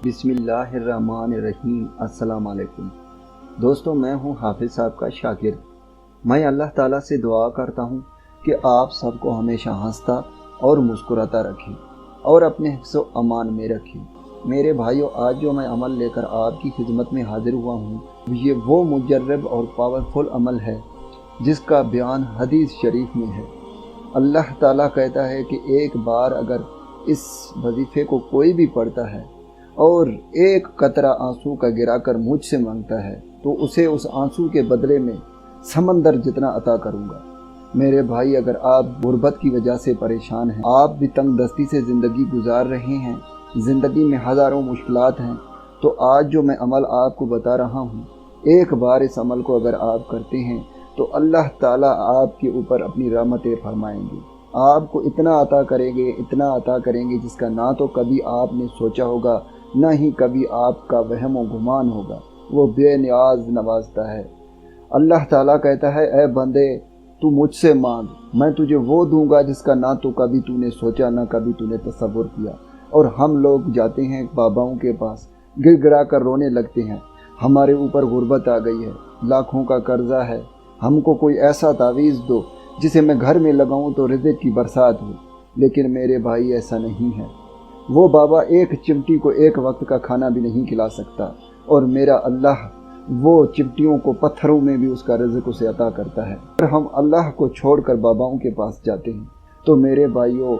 बिस्मिल्लाहिर्रहमानिर्रहीम। अस्सलाम वालेकुम दोस्तों, मैं हूं हाफिज़ साहब का शागिर्द। मैं अल्लाह ताला से दुआ करता हूं कि आप सबको हमेशा हंसता और मुस्कुराता रखें और अपने हिफ्ज़ व अमान में रखें। मेरे भाइयों, आज जो मैं अमल लेकर आपकी खिदमत में हाजिर हुआ हूं, ये वो मुजर्रब और पावरफुल अमल है जिसका बयान हदीस शरीफ में है। अल्लाह ताला कहता है कि एक बार अगर इस वजीफ़े को कोई भी पढ़ता है और एक कतरा आंसू का गिराकर मुझसे मांगता है तो उसे उस आंसू के बदले में समंदर जितना अता करूंगा। मेरे भाई, अगर आप गुर्बत की वजह से परेशान हैं, आप भी तंग दस्ती से ज़िंदगी गुजार रहे हैं, ज़िंदगी में हज़ारों मुश्किलात हैं, तो आज जो मैं अमल आपको बता रहा हूँ, एक बार इस अमल को अगर आप करते हैं तो अल्लाह ताला आपके ऊपर अपनी रहमतें फरमाएंगे, आपको इतना अता करेंगे जिसका ना तो कभी आपने सोचा होगा, ना ही कभी आपका वहम व गुमान होगा। वो बेनियाज नवाजता है। अल्लाह ताला कहता है, ऐ बंदे, तू मुझसे मांग, मैं तुझे वो दूंगा जिसका ना तो कभी तूने सोचा, ना कभी तूने तसव्वुर किया। और हम लोग जाते हैं बाबाओं के पास, गिड़गिड़ा कर रोने लगते हैं, हमारे ऊपर गुर्बत आ गई है, लाखों का कर्जा है, हमको कोई ऐसा तावीज़ दो जिसे मैं घर में लगाऊं तो रिज़्क़ की बरसात हो। लेकिन मेरे भाई, ऐसा नहीं है। वो बाबा एक चिमटी को एक वक्त का खाना भी नहीं खिला सकता, और मेरा अल्लाह वो चिमटियों को पत्थरों में भी उसका रिज़्क़ उसे अता करता है। और हम अल्लाह को छोड़कर बाबाओं के पास जाते हैं। तो मेरे भाइयों,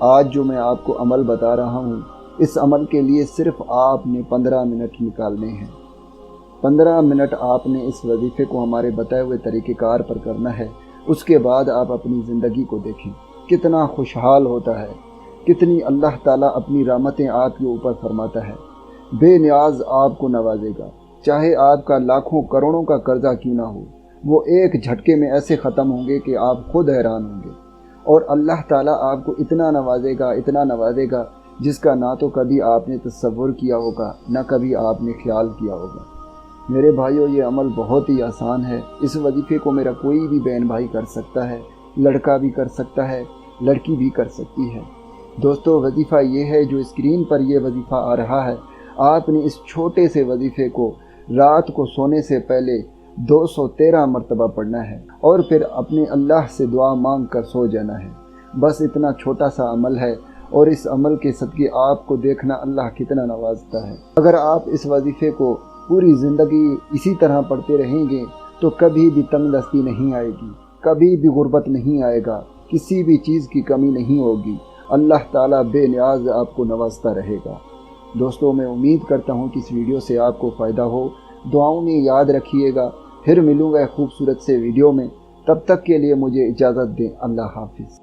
आज जो मैं आपको अमल बता रहा हूँ, इस अमल के लिए सिर्फ आपने 15 मिनट निकालने हैं। 15 मिनट आपने इस वजीफ़े को हमारे बताए हुए तरीक़ेकार पर करना है। उसके बाद आप अपनी ज़िंदगी को देखें, कितना खुशहाल होता है, कितनी अल्लाह ताला अपनी रहमतें आपके ऊपर फरमाता है, बेनियाज आपको नवाजेगा। चाहे आपका लाखों करोड़ों का कर्जा क्यों ना हो, वो एक झटके में ऐसे ख़त्म होंगे कि आप खुद हैरान होंगे। और अल्लाह ताला आपको इतना नवाजेगा जिसका ना तो कभी आपने तसव्वुर किया होगा, ना कभी आपने ख्याल किया होगा। मेरे भाइयों, ये अमल बहुत ही आसान है। इस वजीफ़े को मेरा कोई भी बहन भाई कर सकता है, लड़का भी कर सकता है, लड़की भी कर सकती है। दोस्तों, वजीफ़ा ये है जो स्क्रीन पर ये वजीफ़ा आ रहा है। आपने इस छोटे से वजीफ़े को रात को सोने से पहले 213 मरतबा पढ़ना है और फिर अपने अल्लाह से दुआ मांग कर सो जाना है। बस इतना छोटा सा अमल है, और इस अमल के सदक़े आपको देखना अल्लाह कितना नवाजता है। अगर आप इस वजीफ़े को पूरी ज़िंदगी इसी तरह पढ़ते रहेंगे तो कभी भी तंगदस्ती नहीं आएगी, कभी भी गुर्बत नहीं आएगा, किसी भी चीज़ की कमी नहीं होगी। अल्लाह ताला बेनियाज आपको नवाजता रहेगा। दोस्तों, मैं उम्मीद करता हूँ कि इस वीडियो से आपको फ़ायदा हो। दुआओं में याद रखिएगा। फिर मिलूँगा खूबसूरत से वीडियो में। तब तक के लिए मुझे इजाज़त दें। अल्लाह हाफिज़।